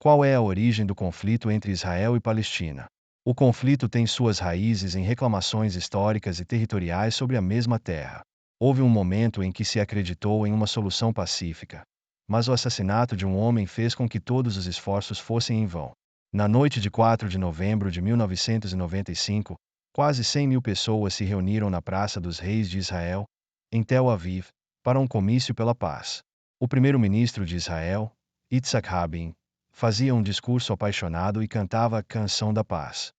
Qual é a origem do conflito entre Israel e Palestina? O conflito tem suas raízes em reclamações históricas e territoriais sobre a mesma terra. Houve um momento em que se acreditou em uma solução pacífica, mas o assassinato de um homem fez com que todos os esforços fossem em vão. Na noite de 4 de novembro de 1995, quase 100.000 pessoas se reuniram na Praça dos Reis de Israel, em Tel Aviv, para um comício pela paz. O primeiro-ministro de Israel, Yitzhak Rabin, fazia um discurso apaixonado e cantava a Canção da Paz.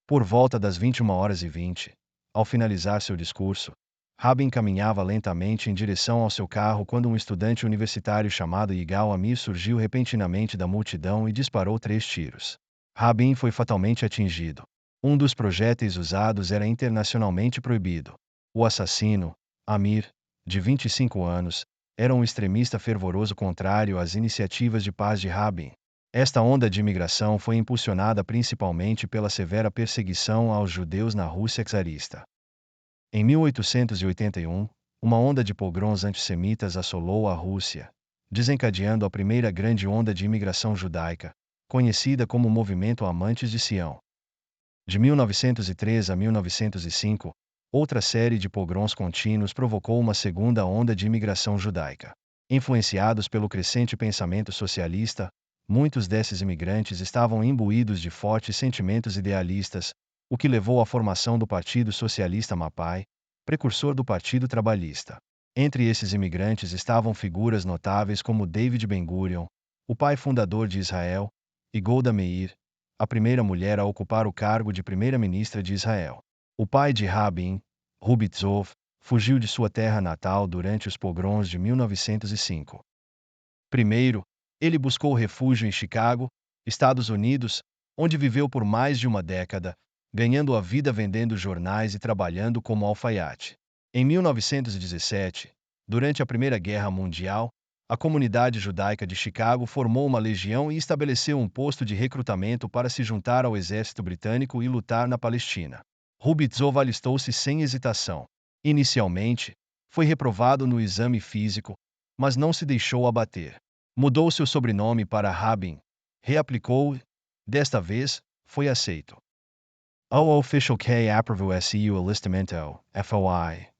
Por volta das 21h20, ao finalizar seu discurso, Rabin caminhava lentamente em direção ao seu carro quando um estudante universitário chamado Yigal Amir surgiu repentinamente da multidão e disparou 3 tiros. Rabin foi fatalmente atingido. Um dos projéteis usados era internacionalmente proibido. O assassino, Amir, de 25 anos, era um extremista fervoroso contrário às iniciativas de paz de Rabin. Esta onda de imigração foi impulsionada principalmente pela severa perseguição aos judeus na Rússia czarista. Em 1881, uma onda de pogroms antissemitas assolou a Rússia, desencadeando a primeira grande onda de imigração judaica, conhecida como Movimento Amantes de Sião. De 1903 a 1905, outra série de pogroms contínuos provocou uma segunda onda de imigração judaica. Influenciados pelo crescente pensamento socialista, muitos desses imigrantes estavam imbuídos de fortes sentimentos idealistas, o que levou à formação do Partido Socialista Mapai, precursor do Partido Trabalhista. Entre esses imigrantes estavam figuras notáveis como David Ben-Gurion, o pai fundador de Israel, e Golda Meir, a primeira mulher a ocupar o cargo de primeira-ministra de Israel. O pai de Rabin, Rubi Tzov, fugiu de sua terra natal durante os pogroms de 1905. Primeiro, ele buscou refúgio em Chicago, Estados Unidos, onde viveu por mais de uma década, ganhando a vida vendendo jornais e trabalhando como alfaiate. Em 1917, durante a Primeira Guerra Mundial, a comunidade judaica de Chicago formou uma legião e estabeleceu um posto de recrutamento para se juntar ao exército britânico e lutar na Palestina. Rubi Tzov alistou-se sem hesitação. Inicialmente, foi reprovado no exame físico, mas não se deixou abater. Mudou seu sobrenome para Rabin, reaplicou, desta vez, foi aceito. O official que aprovou seu alistamento, foi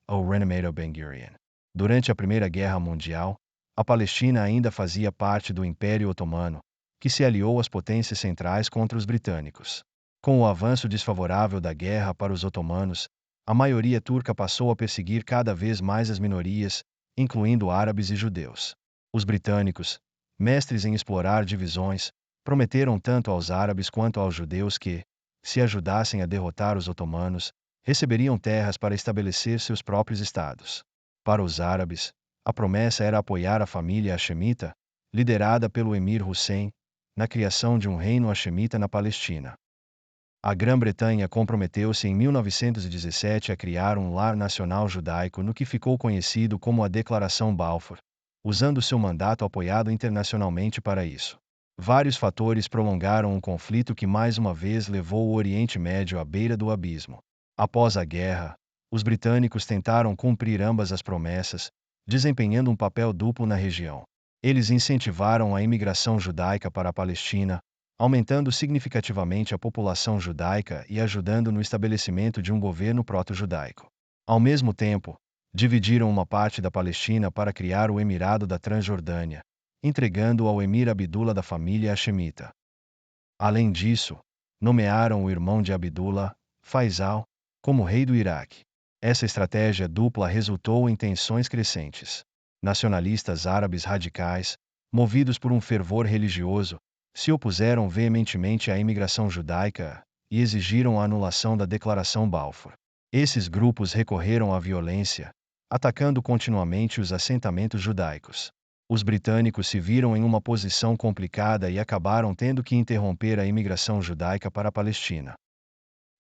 o renomado Ben-Gurion. Durante a Primeira Guerra Mundial, a Palestina ainda fazia parte do Império Otomano, que se aliou às potências centrais contra os britânicos. Com o avanço desfavorável da guerra para os otomanos, a maioria turca passou a perseguir cada vez mais as minorias, incluindo árabes e judeus. Os britânicos, mestres em explorar divisões, prometeram tanto aos árabes quanto aos judeus que, se ajudassem a derrotar os otomanos, receberiam terras para estabelecer seus próprios estados. Para os árabes, a promessa era apoiar a família hashemita, liderada pelo Emir Hussein, na criação de um reino hashemita na Palestina. A Grã-Bretanha comprometeu-se em 1917 a criar um lar nacional judaico no que ficou conhecido como a Declaração Balfour, usando seu mandato apoiado internacionalmente para isso. Vários fatores prolongaram um conflito que mais uma vez levou o Oriente Médio à beira do abismo. Após a guerra, os britânicos tentaram cumprir ambas as promessas, desempenhando um papel duplo na região. Eles incentivaram a imigração judaica para a Palestina, aumentando significativamente a população judaica e ajudando no estabelecimento de um governo proto-judaico. Ao mesmo tempo, dividiram uma parte da Palestina para criar o Emirado da Transjordânia, entregando-o ao Emir Abdullah da família hashemita. Além disso, nomearam o irmão de Abdullah, Faisal, como rei do Iraque. Essa estratégia dupla resultou em tensões crescentes. Nacionalistas árabes radicais, movidos por um fervor religioso, se opuseram veementemente à imigração judaica e exigiram a anulação da Declaração Balfour. Esses grupos recorreram à violência, atacando continuamente os assentamentos judaicos. Os britânicos se viram em uma posição complicada e acabaram tendo que interromper a imigração judaica para a Palestina.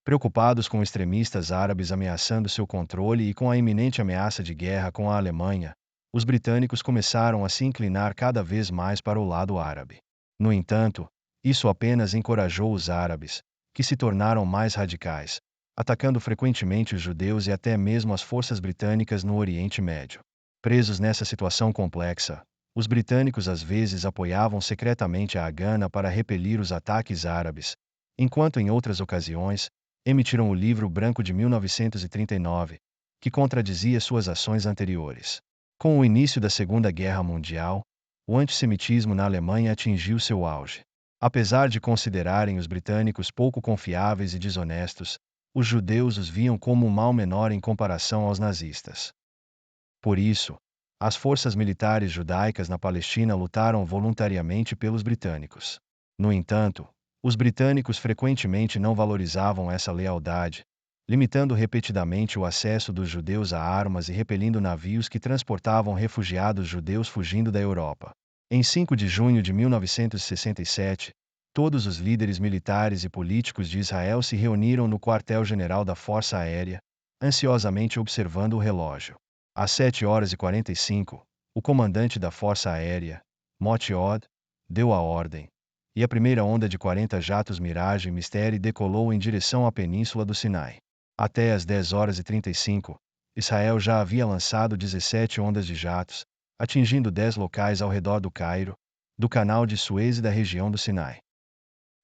Preocupados com extremistas árabes ameaçando seu controle e com a iminente ameaça de guerra com a Alemanha, os britânicos começaram a se inclinar cada vez mais para o lado árabe. No entanto, isso apenas encorajou os árabes, que se tornaram mais radicais, atacando frequentemente os judeus e até mesmo as forças britânicas no Oriente Médio. Presos nessa situação complexa, Os britânicos às vezes apoiavam secretamente a Haganah para repelir os ataques árabes, enquanto em outras ocasiões, emitiram o Livro Branco de 1939, que contradizia suas ações anteriores. Com o início da Segunda Guerra Mundial, o antissemitismo na Alemanha atingiu seu auge. Apesar de considerarem os britânicos pouco confiáveis e desonestos, os judeus os viam como um mal menor em comparação aos nazistas. Por isso, as forças militares judaicas na Palestina lutaram voluntariamente pelos britânicos. No entanto, os britânicos frequentemente não valorizavam essa lealdade, limitando repetidamente o acesso dos judeus a armas e repelindo navios que transportavam refugiados judeus fugindo da Europa. Em 5 de junho de 1967, todos os líderes militares e políticos de Israel se reuniram no quartel-general da Força Aérea, ansiosamente observando o relógio. Às 7h45, o comandante da Força Aérea, Moti Od, deu a ordem, e a primeira onda de 40 jatos Mirage e Mystery decolou em direção à Península do Sinai. Até às 10h35, Israel já havia lançado 17 ondas de jatos, atingindo 10 locais ao redor do Cairo, do Canal de Suez e da região do Sinai.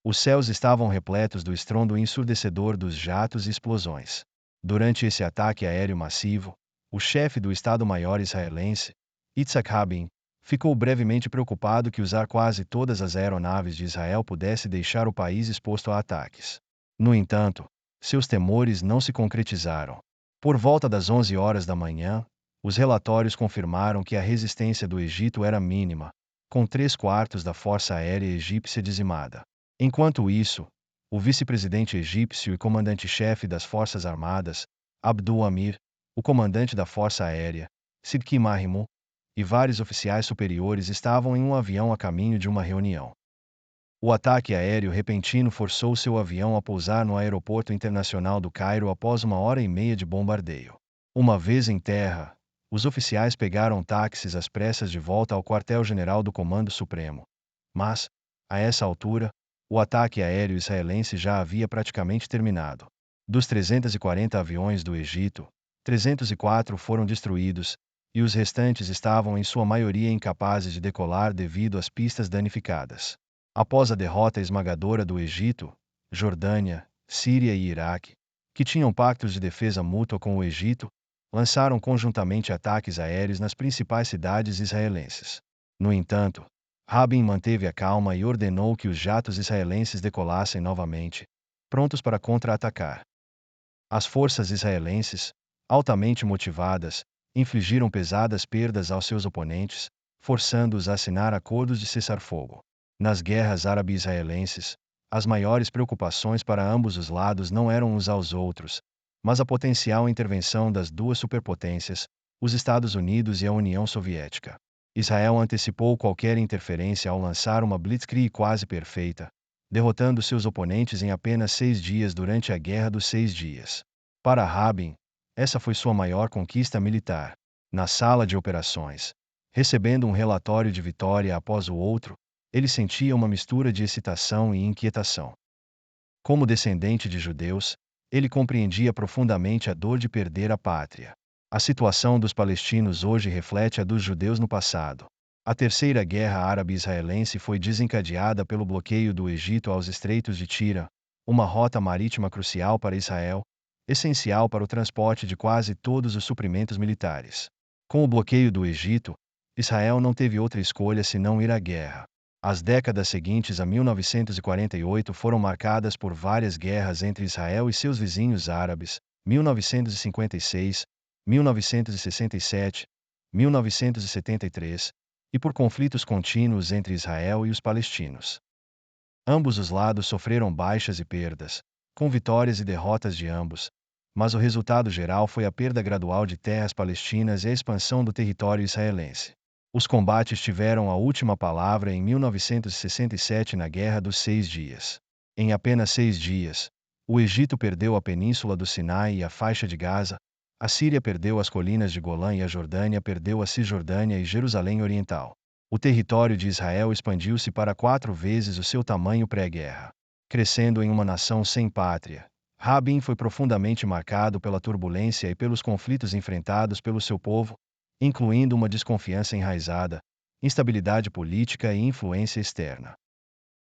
Os céus estavam repletos do estrondo ensurdecedor dos jatos e explosões. Durante esse ataque aéreo massivo, o chefe do Estado-Maior israelense, Yitzhak Rabin, ficou brevemente preocupado que usar quase todas as aeronaves de Israel pudesse deixar o país exposto a ataques. No entanto, seus temores não se concretizaram. Por volta das 11 horas da manhã, os relatórios confirmaram que a resistência do Egito era mínima, com 3/4 da força aérea egípcia dizimada. Enquanto isso, o vice-presidente egípcio e comandante-chefe das Forças Armadas, Abdul Amir, o comandante da Força Aérea, Sidki Mahimu, e vários oficiais superiores estavam em um avião a caminho de uma reunião. O ataque aéreo repentino forçou seu avião a pousar no Aeroporto Internacional do Cairo após 1h30 de bombardeio. Uma vez em terra, os oficiais pegaram táxis às pressas de volta ao quartel-general do Comando Supremo. Mas, a essa altura, o ataque aéreo israelense já havia praticamente terminado. Dos 340 aviões do Egito, 304 foram destruídos, e os restantes estavam em sua maioria incapazes de decolar devido às pistas danificadas. Após a derrota esmagadora do Egito, Jordânia, Síria e Iraque, que tinham pactos de defesa mútua com o Egito, lançaram conjuntamente ataques aéreos nas principais cidades israelenses. No entanto, Rabin manteve a calma e ordenou que os jatos israelenses decolassem novamente, prontos para contra-atacar. As forças israelenses, altamente motivadas, infligiram pesadas perdas aos seus oponentes, forçando-os a assinar acordos de cessar-fogo. Nas guerras árabe-israelenses, as maiores preocupações para ambos os lados não eram uns aos outros, mas a potencial intervenção das duas superpotências, os Estados Unidos e a União Soviética. Israel antecipou qualquer interferência ao lançar uma blitzkrieg quase perfeita, derrotando seus oponentes em apenas 6 dias durante a Guerra dos 6 Dias. Para Rabin, essa foi sua maior conquista militar. Na sala de operações, recebendo um relatório de vitória após o outro, ele sentia uma mistura de excitação e inquietação. Como descendente de judeus, ele compreendia profundamente a dor de perder a pátria. A situação dos palestinos hoje reflete a dos judeus no passado. A Terceira Guerra Árabe-Israelense foi desencadeada pelo bloqueio do Egito aos Estreitos de Tira, uma rota marítima crucial para Israel, essencial para o transporte de quase todos os suprimentos militares. Com o bloqueio do Egito, Israel não teve outra escolha senão ir à guerra. As décadas seguintes a 1948 foram marcadas por várias guerras entre Israel e seus vizinhos árabes, 1956, 1967, 1973, e por conflitos contínuos entre Israel e os palestinos. Ambos os lados sofreram baixas e perdas, com vitórias e derrotas de ambos, mas o resultado geral foi a perda gradual de terras palestinas e a expansão do território israelense. Os combates tiveram a última palavra em 1967 na Guerra dos 6 Dias. Em apenas 6 dias, o Egito perdeu a Península do Sinai e a faixa de Gaza, a Síria perdeu as colinas de Golã e a Jordânia perdeu a Cisjordânia e Jerusalém Oriental. O território de Israel expandiu-se para 4 vezes o seu tamanho pré-guerra. Crescendo em uma nação sem pátria, Rabin foi profundamente marcado pela turbulência e pelos conflitos enfrentados pelo seu povo, incluindo uma desconfiança enraizada, instabilidade política e influência externa.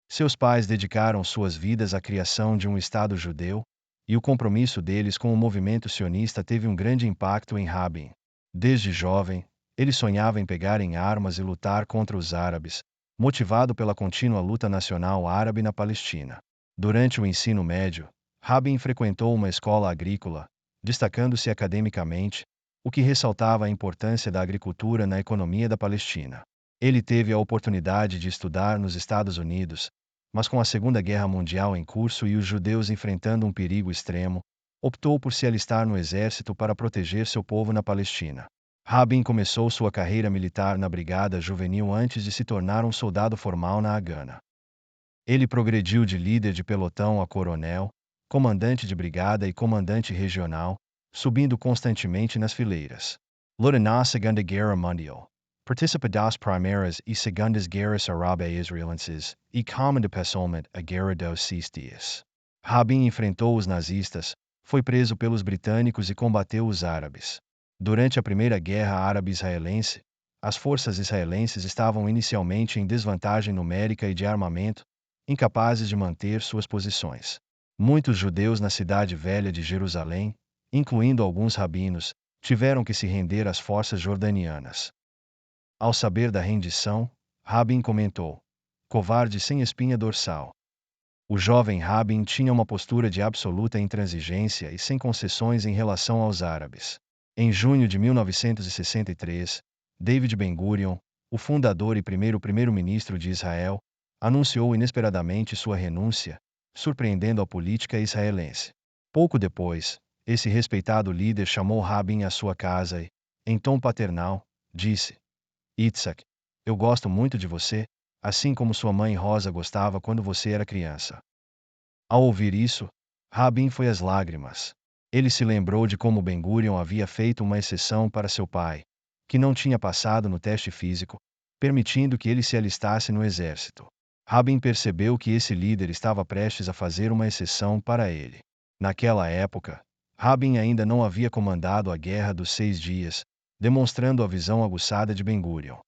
Seus pais dedicaram suas vidas à criação de um Estado judeu, e o compromisso deles com o movimento sionista teve um grande impacto em Rabin. Desde jovem, ele sonhava em pegar em armas e lutar contra os árabes, motivado pela contínua luta nacional árabe na Palestina. Durante o ensino médio, Rabin frequentou uma escola agrícola, destacando-se academicamente, o que ressaltava a importância da agricultura na economia da Palestina. Ele teve a oportunidade de estudar nos Estados Unidos, mas com a Segunda Guerra Mundial em curso e os judeus enfrentando um perigo extremo, optou por se alistar no exército para proteger seu povo na Palestina. Rabin começou sua carreira militar na Brigada Juvenil antes de se tornar um soldado formal na Hagana. Ele progrediu de líder de pelotão a coronel, comandante de brigada e comandante regional, subindo constantemente nas fileiras. Luta na Segunda Guerra Mundial. Participa das primeiras e segundas guerras árabe-israelenses e comanda pessoalmente a Guerra dos 6 Dias. Rabin enfrentou os nazistas, foi preso pelos britânicos e combateu os árabes. Durante a Primeira Guerra Árabe-Israelense, as forças israelenses estavam inicialmente em desvantagem numérica e de armamento, incapazes de manter suas posições. Muitos judeus na cidade velha de Jerusalém, incluindo alguns rabinos, tiveram que se render às forças jordanianas. Ao saber da rendição, Rabin comentou: covarde sem espinha dorsal. O jovem Rabin tinha uma postura de absoluta intransigência e sem concessões em relação aos árabes. Em junho de 1963, David Ben-Gurion, o fundador e primeiro-ministro de Israel, anunciou inesperadamente sua renúncia, surpreendendo a política israelense. Pouco depois, esse respeitado líder chamou Rabin à sua casa e, em tom paternal, disse: Yitzhak, eu gosto muito de você, assim como sua mãe Rosa gostava quando você era criança. Ao ouvir isso, Rabin foi às lágrimas. Ele se lembrou de como Ben-Gurion havia feito uma exceção para seu pai, que não tinha passado no teste físico, permitindo que ele se alistasse no exército. Rabin percebeu que esse líder estava prestes a fazer uma exceção para ele. Naquela época, Rabin ainda não havia comandado a Guerra dos 6 Dias, demonstrando a visão aguçada de Ben-Gurion.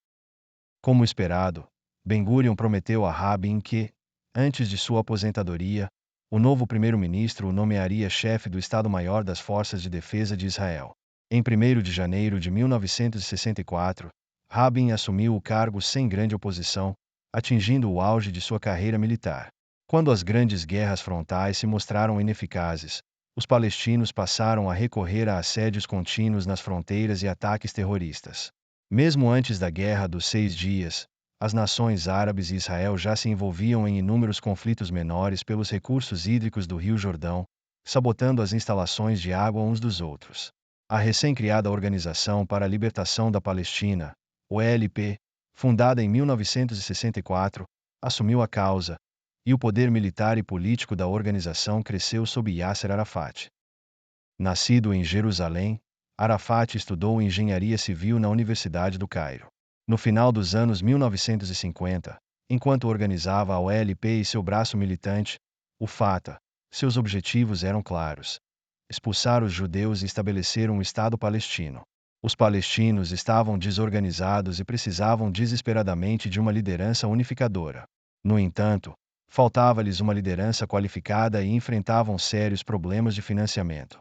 Como esperado, Ben-Gurion prometeu a Rabin que, antes de sua aposentadoria, o novo primeiro-ministro o nomearia chefe do Estado-Maior das Forças de Defesa de Israel. Em 1º de janeiro de 1964, Rabin assumiu o cargo sem grande oposição, atingindo o auge de sua carreira militar. Quando as grandes guerras frontais se mostraram ineficazes, os palestinos passaram a recorrer a assédios contínuos nas fronteiras e ataques terroristas. Mesmo antes da Guerra dos 6 Dias, as nações árabes e Israel já se envolviam em inúmeros conflitos menores pelos recursos hídricos do Rio Jordão, sabotando as instalações de água uns dos outros. A recém-criada Organização para a Libertação da Palestina, OLP, fundada em 1964, assumiu a causa, e o poder militar e político da organização cresceu sob Yasser Arafat. Nascido em Jerusalém, Arafat estudou engenharia civil na Universidade do Cairo. No final dos anos 1950, enquanto organizava a OLP e seu braço militante, o Fatah, seus objetivos eram claros: expulsar os judeus e estabelecer um Estado palestino. Os palestinos estavam desorganizados e precisavam desesperadamente de uma liderança unificadora. No entanto, faltava-lhes uma liderança qualificada e enfrentavam sérios problemas de financiamento.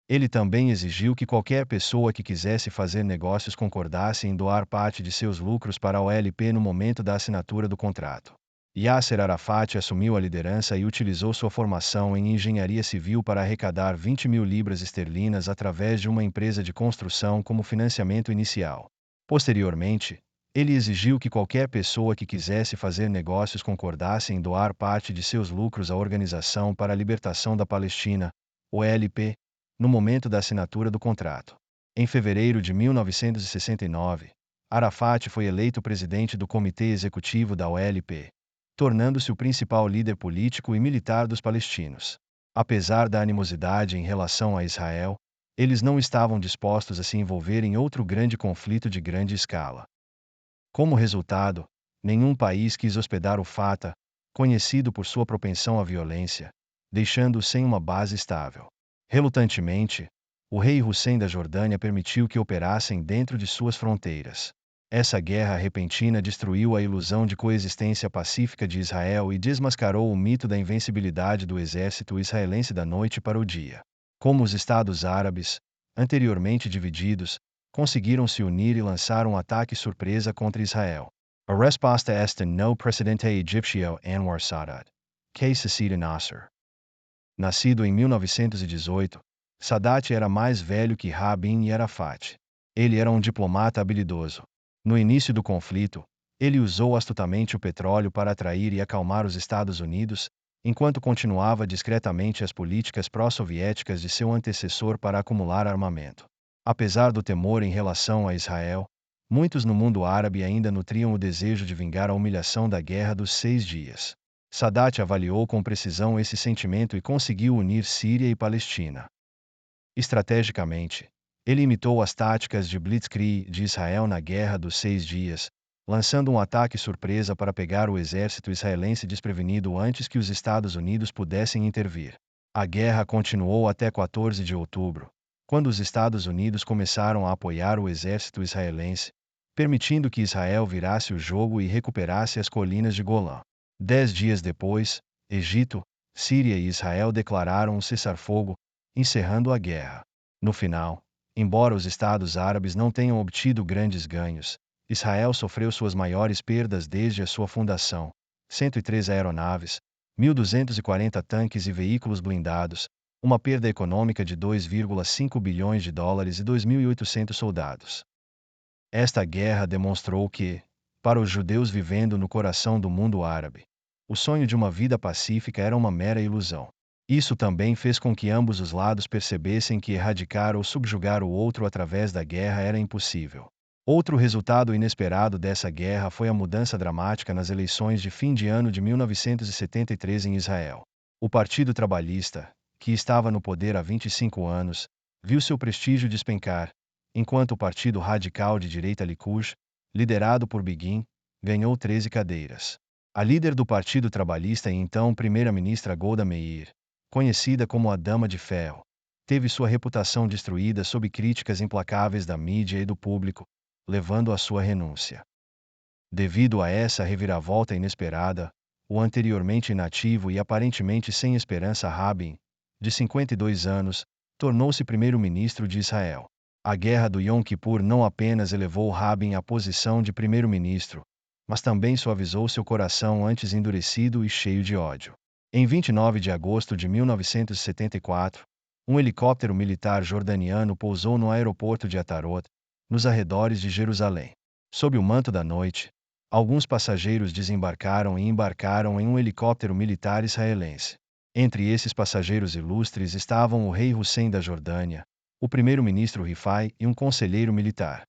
Ele também exigiu que qualquer pessoa que quisesse fazer negócios concordasse em doar parte de seus lucros para a OLP no momento da assinatura do contrato. Yasser Arafat assumiu a liderança e utilizou sua formação em engenharia civil para arrecadar 20 mil libras esterlinas através de uma empresa de construção como financiamento inicial. Posteriormente, ele exigiu que qualquer pessoa que quisesse fazer negócios concordasse em doar parte de seus lucros à Organização para a Libertação da Palestina, OLP, no momento da assinatura do contrato. Em fevereiro de 1969, Arafat foi eleito presidente do Comitê Executivo da OLP, tornando-se o principal líder político e militar dos palestinos. Apesar da animosidade em relação a Israel, eles não estavam dispostos a se envolver em outro grande conflito de grande escala. Como resultado, nenhum país quis hospedar o Fatah, conhecido por sua propensão à violência, deixando-o sem uma base estável. Relutantemente, o rei Hussein da Jordânia permitiu que operassem dentro de suas fronteiras. Essa guerra repentina destruiu a ilusão de coexistência pacífica de Israel e desmascarou o mito da invencibilidade do exército israelense da noite para o dia. Como os Estados Árabes, anteriormente divididos, conseguiram se unir e lançar um ataque surpresa contra Israel. A resposta esta no presidente egípcio Anwar Sadat, que sucede Nasser. Nascido em 1918, Sadat era mais velho que Rabin e Arafat. Ele era um diplomata habilidoso. No início do conflito, ele usou astutamente o petróleo para atrair e acalmar os Estados Unidos, enquanto continuava discretamente as políticas pró-soviéticas de seu antecessor para acumular armamento. Apesar do temor em relação a Israel, muitos no mundo árabe ainda nutriam o desejo de vingar a humilhação da Guerra dos 6 Dias. Sadat avaliou com precisão esse sentimento e conseguiu unir Síria e Palestina. Estrategicamente, ele imitou as táticas de Blitzkrieg de Israel na Guerra dos 6 Dias, lançando um ataque surpresa para pegar o exército israelense desprevenido antes que os Estados Unidos pudessem intervir. A guerra continuou até 14 de outubro, quando os Estados Unidos começaram a apoiar o exército israelense, permitindo que Israel virasse o jogo e recuperasse as colinas de Golã. 10 dias depois, Egito, Síria e Israel declararam um cessar-fogo, encerrando a guerra. No final, embora os Estados Árabes não tenham obtido grandes ganhos, Israel sofreu suas maiores perdas desde a sua fundação: 103 aeronaves, 1.240 tanques e veículos blindados, uma perda econômica de 2,5 bilhões de dólares e 2.800 soldados. Esta guerra demonstrou que, para os judeus vivendo no coração do mundo árabe, o sonho de uma vida pacífica era uma mera ilusão. Isso também fez com que ambos os lados percebessem que erradicar ou subjugar o outro através da guerra era impossível. Outro resultado inesperado dessa guerra foi a mudança dramática nas eleições de fim de ano de 1973 em Israel. O Partido Trabalhista, que estava no poder há 25 anos, viu seu prestígio despencar, enquanto o Partido Radical de Direita Likud, liderado por Begin, ganhou 13 cadeiras. A líder do Partido Trabalhista e então primeira-ministra Golda Meir, conhecida como a Dama de Ferro, teve sua reputação destruída sob críticas implacáveis da mídia e do público, levando à sua renúncia. Devido a essa reviravolta inesperada, o anteriormente inativo e aparentemente sem esperança Rabin, de 52 anos, tornou-se primeiro-ministro de Israel. A guerra do Yom Kippur não apenas elevou Rabin à posição de primeiro-ministro, mas também suavizou seu coração antes endurecido e cheio de ódio. Em 29 de agosto de 1974, um helicóptero militar jordaniano pousou no aeroporto de Atarot, nos arredores de Jerusalém. Sob o manto da noite, alguns passageiros desembarcaram e embarcaram em um helicóptero militar israelense. Entre esses passageiros ilustres estavam o rei Hussein da Jordânia, o primeiro-ministro Rifai e um conselheiro militar.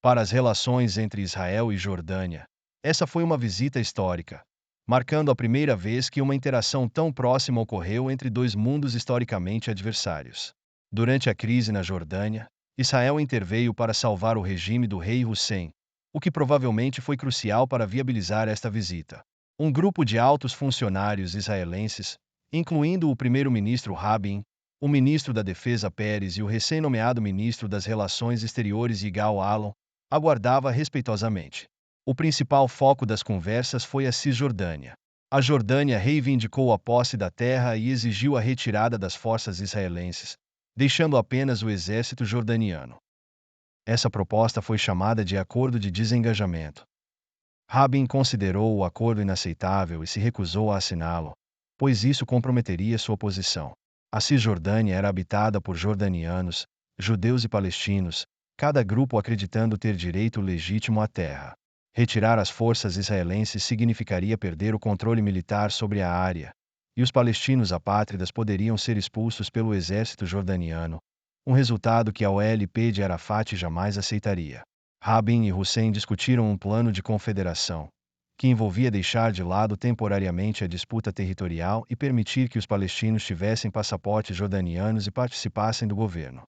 Para as relações entre Israel e Jordânia, essa foi uma visita histórica, marcando a primeira vez que uma interação tão próxima ocorreu entre dois mundos historicamente adversários. Durante a crise na Jordânia, Israel interveio para salvar o regime do rei Hussein, o que provavelmente foi crucial para viabilizar esta visita. Um grupo de altos funcionários israelenses, incluindo o primeiro-ministro Rabin, o ministro da Defesa Peres e o recém-nomeado ministro das Relações Exteriores Yigal Allon, aguardava respeitosamente. O principal foco das conversas foi a Cisjordânia. A Jordânia reivindicou a posse da terra e exigiu a retirada das forças israelenses, deixando apenas o exército jordaniano. Essa proposta foi chamada de Acordo de Desengajamento. Rabin considerou o acordo inaceitável e se recusou a assiná-lo, pois isso comprometeria sua posição. A Cisjordânia era habitada por jordanianos, judeus e palestinos, cada grupo acreditando ter direito legítimo à terra. Retirar as forças israelenses significaria perder o controle militar sobre a área, e os palestinos apátridas poderiam ser expulsos pelo exército jordaniano, um resultado que a OLP de Arafat jamais aceitaria. Rabin e Hussein discutiram um plano de confederação, que envolvia deixar de lado temporariamente a disputa territorial e permitir que os palestinos tivessem passaportes jordanianos e participassem do governo.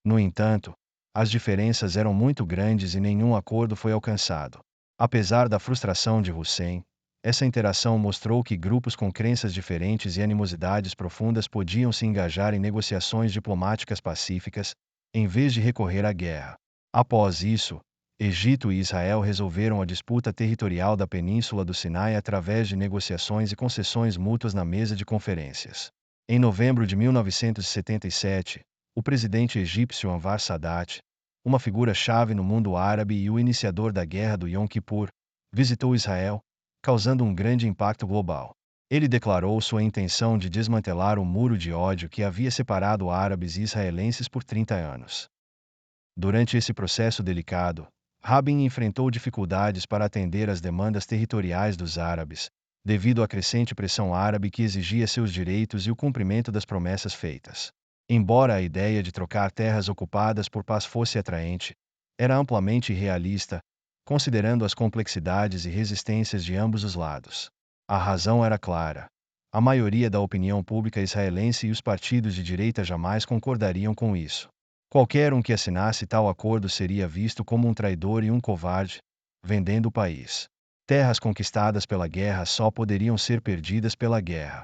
No entanto, as diferenças eram muito grandes e nenhum acordo foi alcançado. Apesar da frustração de Hussein, essa interação mostrou que grupos com crenças diferentes e animosidades profundas podiam se engajar em negociações diplomáticas pacíficas, em vez de recorrer à guerra. Após isso, Egito e Israel resolveram a disputa territorial da Península do Sinai através de negociações e concessões mútuas na mesa de conferências. Em novembro de 1977, o presidente egípcio Anwar Sadat, uma figura-chave no mundo árabe e o iniciador da Guerra do Yom Kippur, visitou Israel, causando um grande impacto global. Ele declarou sua intenção de desmantelar o muro de ódio que havia separado árabes e israelenses por 30 anos. Durante esse processo delicado, Rabin enfrentou dificuldades para atender às demandas territoriais dos árabes, devido à crescente pressão árabe que exigia seus direitos e o cumprimento das promessas feitas. Embora a ideia de trocar terras ocupadas por paz fosse atraente, era amplamente irrealista, considerando as complexidades e resistências de ambos os lados. A razão era clara. A maioria da opinião pública israelense e os partidos de direita jamais concordariam com isso. Qualquer um que assinasse tal acordo seria visto como um traidor e um covarde, vendendo o país. Terras conquistadas pela guerra só poderiam ser perdidas pela guerra.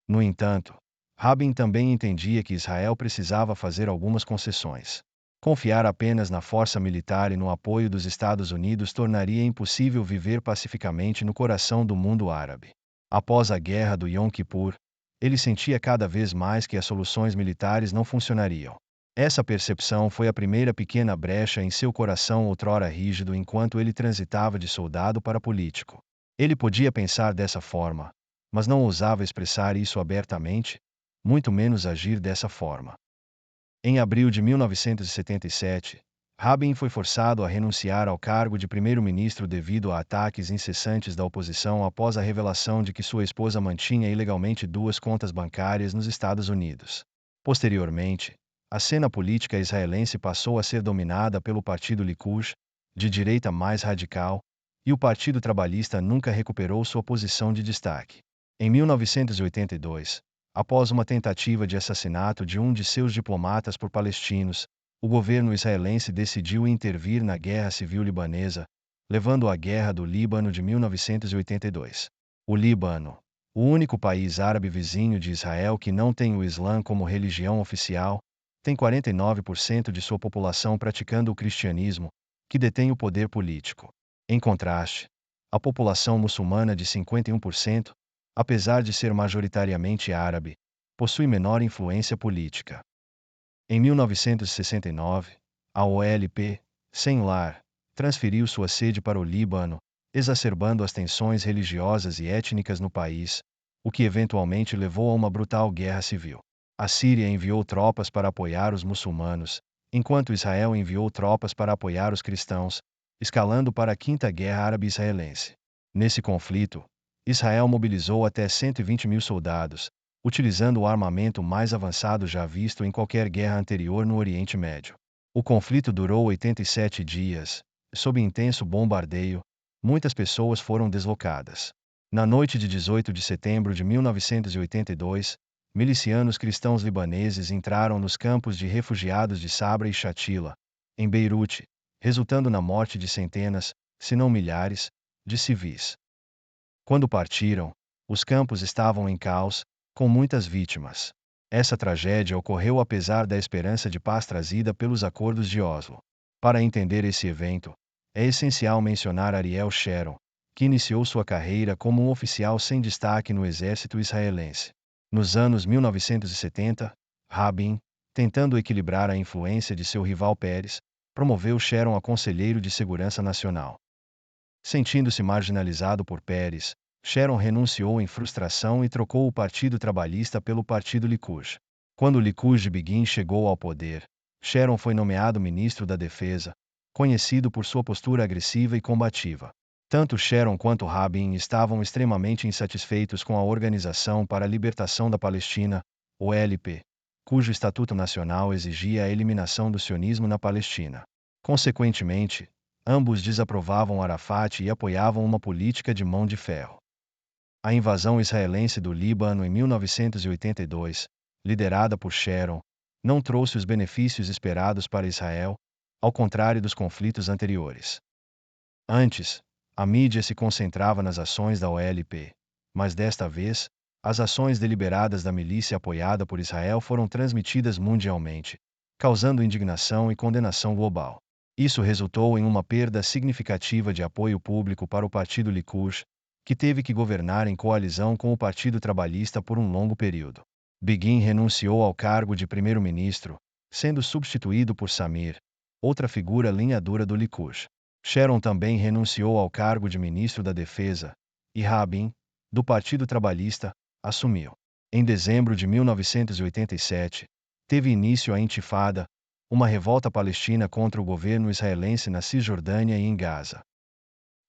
No entanto, Rabin também entendia que Israel precisava fazer algumas concessões. Confiar apenas na força militar e no apoio dos Estados Unidos tornaria impossível viver pacificamente no coração do mundo árabe. Após a Guerra do Yom Kippur, ele sentia cada vez mais que as soluções militares não funcionariam. Essa percepção foi a primeira pequena brecha em seu coração outrora rígido enquanto ele transitava de soldado para político. Ele podia pensar dessa forma, mas não ousava expressar isso abertamente, muito menos agir dessa forma. Em abril de 1977, Rabin foi forçado a renunciar ao cargo de primeiro-ministro devido a ataques incessantes da oposição após a revelação de que sua esposa mantinha ilegalmente 2 contas bancárias nos Estados Unidos. Posteriormente, a cena política israelense passou a ser dominada pelo Partido Likud, de direita mais radical, e o Partido Trabalhista nunca recuperou sua posição de destaque. Em 1982, após uma tentativa de assassinato de um de seus diplomatas por palestinos, o governo israelense decidiu intervir na Guerra Civil Libanesa, levando à Guerra do Líbano de 1982. O Líbano, o único país árabe vizinho de Israel que não tem o Islã como religião oficial, tem 49% de sua população praticando o cristianismo, que detém o poder político. Em contraste, a população muçulmana de 51%, apesar de ser majoritariamente árabe, possui menor influência política. Em 1969, a OLP, sem lar, transferiu sua sede para o Líbano, exacerbando as tensões religiosas e étnicas no país, o que eventualmente levou a uma brutal guerra civil. A Síria enviou tropas para apoiar os muçulmanos, enquanto Israel enviou tropas para apoiar os cristãos, escalando para a Quinta Guerra Árabe-Israelense. Nesse conflito, Israel mobilizou até 120 mil soldados, utilizando o armamento mais avançado já visto em qualquer guerra anterior no Oriente Médio. O conflito durou 87 dias. Sob intenso bombardeio, muitas pessoas foram deslocadas. Na noite de 18 de setembro de 1982, milicianos cristãos libaneses entraram nos campos de refugiados de Sabra e Shatila, em Beirute, resultando na morte de centenas, se não milhares, de civis. Quando partiram, os campos estavam em caos, com muitas vítimas. Essa tragédia ocorreu apesar da esperança de paz trazida pelos acordos de Oslo. Para entender esse evento, é essencial mencionar Ariel Sharon, que iniciou sua carreira como um oficial sem destaque no exército israelense. Nos anos 1970, Rabin, tentando equilibrar a influência de seu rival Peres, promoveu Sharon a conselheiro de segurança nacional. Sentindo-se marginalizado por Peres, Sharon renunciou em frustração e trocou o Partido Trabalhista pelo Partido Likud. Quando o Likud de Begin chegou ao poder, Sharon foi nomeado ministro da Defesa, conhecido por sua postura agressiva e combativa. Tanto Sharon quanto Rabin estavam extremamente insatisfeitos com a Organização para a Libertação da Palestina, OLP, cujo Estatuto Nacional exigia a eliminação do sionismo na Palestina. Consequentemente, ambos desaprovavam Arafat e apoiavam uma política de mão de ferro. A invasão israelense do Líbano em 1982, liderada por Sharon, não trouxe os benefícios esperados para Israel, ao contrário dos conflitos anteriores. Antes, a mídia se concentrava nas ações da OLP, mas desta vez, as ações deliberadas da milícia apoiada por Israel foram transmitidas mundialmente, causando indignação e condenação global. Isso resultou em uma perda significativa de apoio público para o Partido Likud, que teve que governar em coalizão com o Partido Trabalhista por um longo período. Begin renunciou ao cargo de primeiro-ministro, sendo substituído por Samir, outra figura linha dura do Likud. Sharon também renunciou ao cargo de ministro da Defesa, e Rabin, do Partido Trabalhista, assumiu. Em dezembro de 1987, teve início a Intifada, uma revolta palestina contra o governo israelense na Cisjordânia e em Gaza.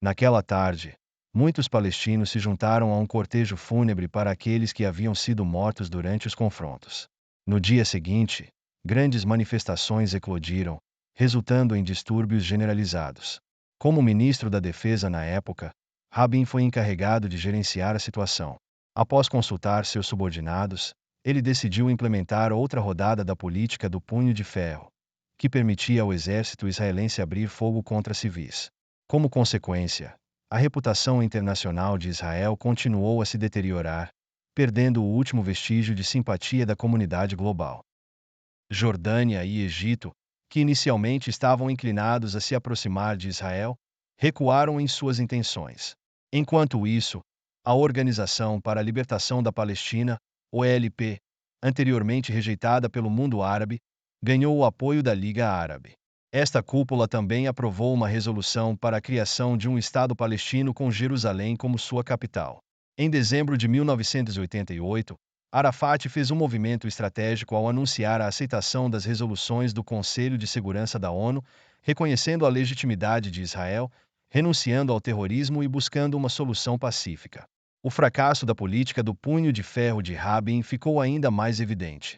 Naquela tarde, muitos palestinos se juntaram a um cortejo fúnebre para aqueles que haviam sido mortos durante os confrontos. No dia seguinte, grandes manifestações eclodiram, resultando em distúrbios generalizados. Como ministro da Defesa na época, Rabin foi encarregado de gerenciar a situação. Após consultar seus subordinados, ele decidiu implementar outra rodada da política do punho de ferro, que permitia ao exército israelense abrir fogo contra civis. Como consequência, a reputação internacional de Israel continuou a se deteriorar, perdendo o último vestígio de simpatia da comunidade global. Jordânia e Egito, que inicialmente estavam inclinados a se aproximar de Israel, recuaram em suas intenções. Enquanto isso, a Organização para a Libertação da Palestina, OLP, anteriormente rejeitada pelo mundo árabe, ganhou o apoio da Liga Árabe. Esta cúpula também aprovou uma resolução para a criação de um Estado palestino com Jerusalém como sua capital. Em dezembro de 1988, Arafat fez um movimento estratégico ao anunciar a aceitação das resoluções do Conselho de Segurança da ONU, reconhecendo a legitimidade de Israel, renunciando ao terrorismo e buscando uma solução pacífica. O fracasso da política do punho de ferro de Rabin ficou ainda mais evidente.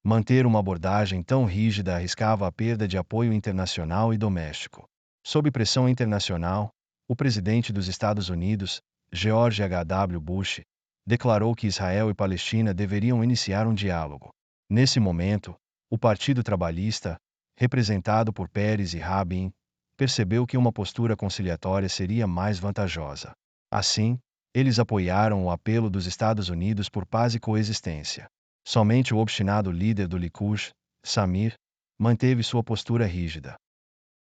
Manter uma abordagem tão rígida arriscava a perda de apoio internacional e doméstico. Sob pressão internacional, o presidente dos Estados Unidos, George H.W. Bush, declarou que Israel e Palestina deveriam iniciar um diálogo. Nesse momento, o Partido Trabalhista, representado por Peres e Rabin, percebeu que uma postura conciliatória seria mais vantajosa. Assim, eles apoiaram o apelo dos Estados Unidos por paz e coexistência. Somente o obstinado líder do Likud, Samir, manteve sua postura rígida.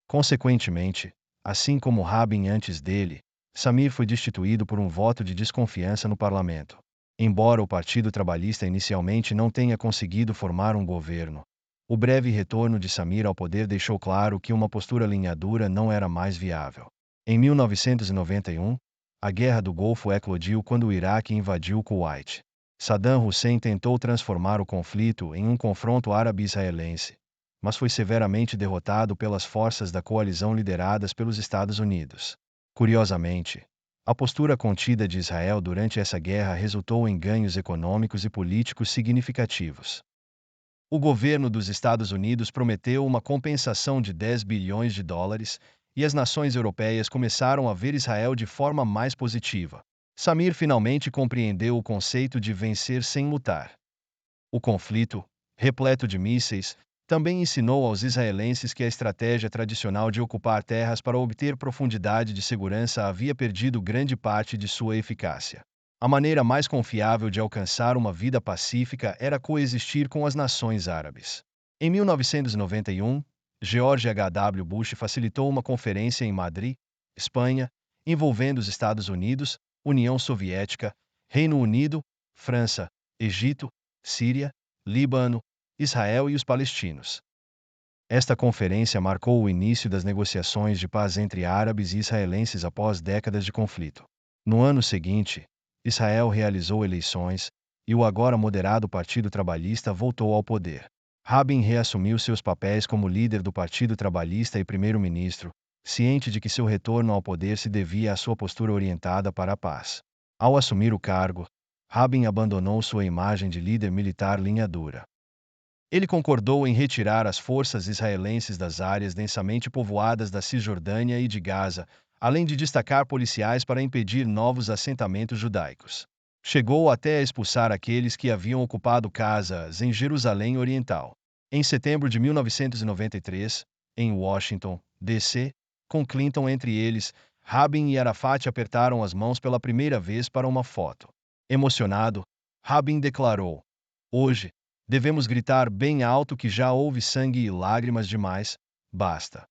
Consequentemente, assim como Rabin antes dele, Samir foi destituído por um voto de desconfiança no parlamento. Embora o Partido Trabalhista inicialmente não tenha conseguido formar um governo, o breve retorno de Samir ao poder deixou claro que uma postura linha dura não era mais viável. Em 1991, a Guerra do Golfo eclodiu quando o Iraque invadiu o Kuwait. Saddam Hussein tentou transformar o conflito em um confronto árabe-israelense, mas foi severamente derrotado pelas forças da coalizão lideradas pelos Estados Unidos. Curiosamente, a postura contida de Israel durante essa guerra resultou em ganhos econômicos e políticos significativos. O governo dos Estados Unidos prometeu uma compensação de 10 bilhões de dólares, e as nações europeias começaram a ver Israel de forma mais positiva. Samir finalmente compreendeu o conceito de vencer sem lutar. O conflito, repleto de mísseis, também ensinou aos israelenses que a estratégia tradicional de ocupar terras para obter profundidade de segurança havia perdido grande parte de sua eficácia. A maneira mais confiável de alcançar uma vida pacífica era coexistir com as nações árabes. Em 1991, George H.W. Bush facilitou uma conferência em Madrid, Espanha, envolvendo os Estados Unidos, União Soviética, Reino Unido, França, Egito, Síria, Líbano, Israel e os palestinos. Esta conferência marcou o início das negociações de paz entre árabes e israelenses após décadas de conflito. No ano seguinte, Israel realizou eleições, e o agora moderado Partido Trabalhista voltou ao poder. Rabin reassumiu seus papéis como líder do Partido Trabalhista e primeiro-ministro, ciente de que seu retorno ao poder se devia à sua postura orientada para a paz. Ao assumir o cargo, Rabin abandonou sua imagem de líder militar linha dura. Ele concordou em retirar as forças israelenses das áreas densamente povoadas da Cisjordânia e de Gaza, além de destacar policiais para impedir novos assentamentos judaicos. Chegou até a expulsar aqueles que haviam ocupado casas em Jerusalém Oriental. Em setembro de 1993, em Washington, D.C., com Clinton entre eles, Rabin e Arafat apertaram as mãos pela primeira vez para uma foto. Emocionado, Rabin declarou: "Hoje, devemos gritar bem alto que já houve sangue e lágrimas demais, basta."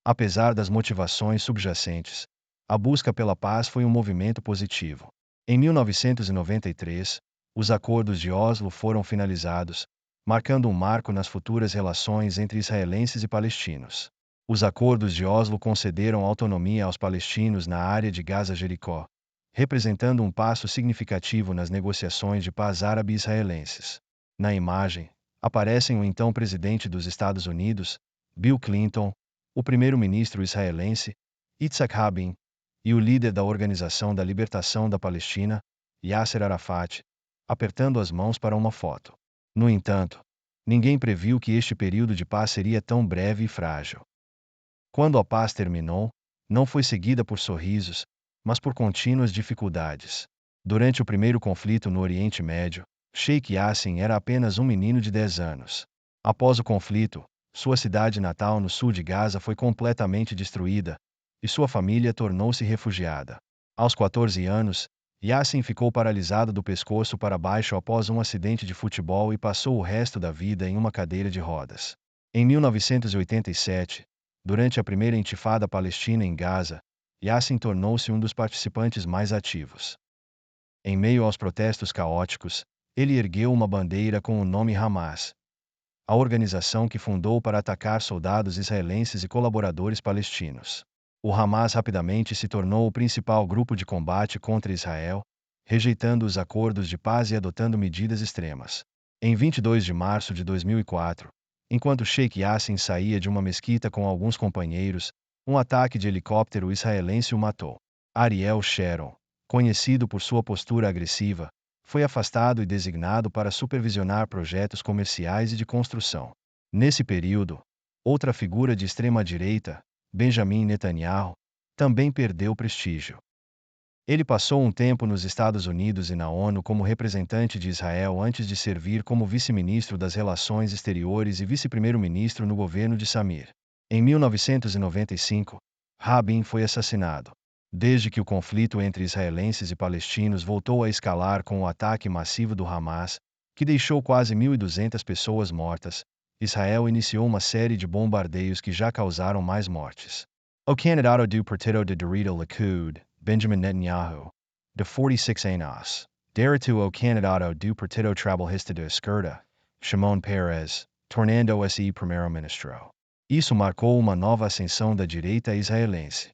Apesar das motivações subjacentes, a busca pela paz foi um movimento positivo. Em 1993, os Acordos de Oslo foram finalizados, marcando um marco nas futuras relações entre israelenses e palestinos. Os Acordos de Oslo concederam autonomia aos palestinos na área de Gaza-Jericó, representando um passo significativo nas negociações de paz árabe-israelenses. Na imagem, aparecem o então presidente dos Estados Unidos, Bill Clinton, o primeiro-ministro israelense, Yitzhak Rabin, e o líder da Organização da Libertação da Palestina, Yasser Arafat, apertando as mãos para uma foto. No entanto, ninguém previu que este período de paz seria tão breve e frágil. Quando a paz terminou, não foi seguida por sorrisos, mas por contínuas dificuldades. Durante o primeiro conflito no Oriente Médio, Sheikh Yassin era apenas um menino de 10 anos. Após o conflito, sua cidade natal no sul de Gaza foi completamente destruída, e sua família tornou-se refugiada. Aos 14 anos, Yassin ficou paralisado do pescoço para baixo após um acidente de futebol e passou o resto da vida em uma cadeira de rodas. Em 1987, durante a primeira intifada palestina em Gaza, Yassin tornou-se um dos participantes mais ativos. Em meio aos protestos caóticos, ele ergueu uma bandeira com o nome Hamas, a organização que fundou para atacar soldados israelenses e colaboradores palestinos. O Hamas rapidamente se tornou o principal grupo de combate contra Israel, rejeitando os acordos de paz e adotando medidas extremas. Em 22 de março de 2004, enquanto Sheikh Yassin saía de uma mesquita com alguns companheiros, um ataque de helicóptero israelense o matou. Ariel Sharon, conhecido por sua postura agressiva, foi afastado e designado para supervisionar projetos comerciais e de construção. Nesse período, outra figura de extrema-direita, Benjamin Netanyahu, também perdeu prestígio. Ele passou um tempo nos Estados Unidos e na ONU como representante de Israel antes de servir como vice-ministro das Relações Exteriores e vice-primeiro-ministro no governo de Samir. Em 1995, Rabin foi assassinado. Desde que o conflito entre israelenses e palestinos voltou a escalar com o ataque massivo do Hamas, que deixou quase 1.200 pessoas mortas, Israel iniciou uma série de bombardeios que já causaram mais mortes. O candidato do Partido de Direita Likud, Benjamin Netanyahu, de 46 anos, derrotou o candidato do Partido Trabalhista de Esquerda, Shimon Peres, tornando-se primeiro-ministro. Isso marcou uma nova ascensão da direita israelense.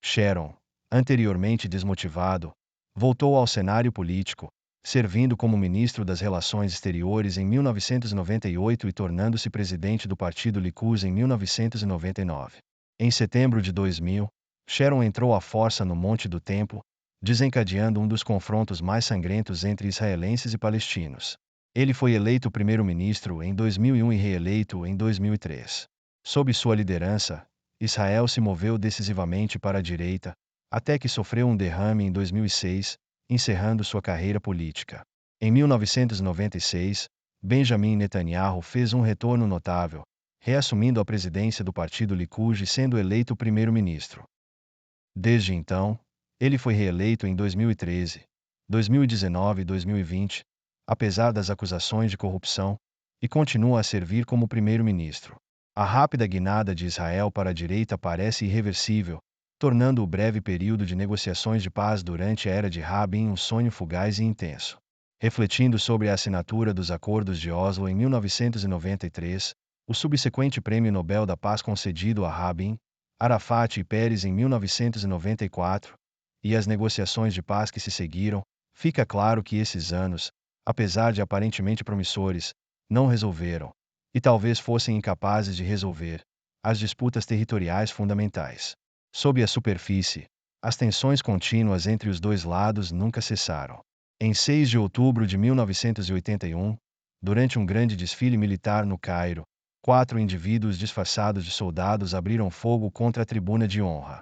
Sharon, anteriormente desmotivado, voltou ao cenário político, servindo como ministro das Relações Exteriores em 1998 e tornando-se presidente do partido Likud em 1999. Em setembro de 2000, Sharon entrou à força no Monte do Templo, desencadeando um dos confrontos mais sangrentos entre israelenses e palestinos. Ele foi eleito primeiro-ministro em 2001 e reeleito em 2003. Sob sua liderança, Israel se moveu decisivamente para a direita, até que sofreu um derrame em 2006, encerrando sua carreira política. Em 1996, Benjamin Netanyahu fez um retorno notável, reassumindo a presidência do partido Likud e sendo eleito primeiro-ministro. Desde então, ele foi reeleito em 2013, 2019 e 2020, apesar das acusações de corrupção, e continua a servir como primeiro-ministro. A rápida guinada de Israel para a direita parece irreversível, tornando o breve período de negociações de paz durante a era de Rabin um sonho fugaz e intenso. Refletindo sobre a assinatura dos Acordos de Oslo em 1993, o subsequente Prêmio Nobel da Paz concedido a Rabin, Arafat e Peres em 1994, e as negociações de paz que se seguiram, fica claro que esses anos, apesar de aparentemente promissores, não resolveram, e talvez fossem incapazes de resolver, as disputas territoriais fundamentais. Sob a superfície, as tensões contínuas entre os dois lados nunca cessaram. Em 6 de outubro de 1981, durante um grande desfile militar no Cairo, 4 indivíduos disfarçados de soldados abriram fogo contra a tribuna de honra.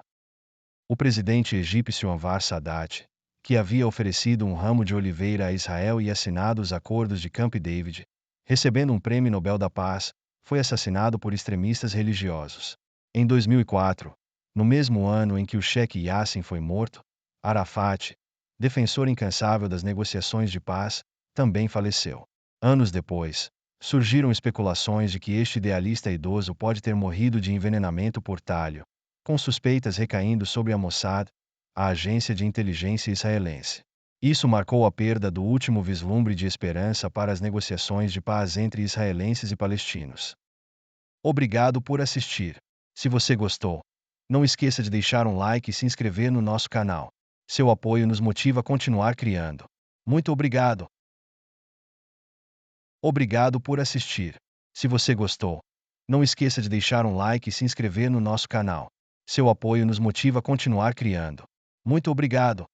O presidente egípcio Anwar Sadat, que havia oferecido um ramo de oliveira a Israel e assinado os acordos de Camp David, recebendo um prêmio Nobel da Paz, foi assassinado por extremistas religiosos. Em 2004, no mesmo ano em que o Sheikh Yassin foi morto, Arafat, defensor incansável das negociações de paz, também faleceu. Anos depois, Surgiram especulações de que este idealista idoso pode ter morrido de envenenamento por talho, com suspeitas recaindo sobre a Mossad, a agência de inteligência israelense. Isso marcou a perda do último vislumbre de esperança para as negociações de paz entre israelenses e palestinos. Obrigado por assistir. Se você gostou, não esqueça de deixar um like e se inscrever no nosso canal. Seu apoio nos motiva a continuar criando. Muito obrigado. Obrigado por assistir. Se você gostou, não esqueça de deixar um like e se inscrever no nosso canal. Seu apoio nos motiva a continuar criando. Muito obrigado.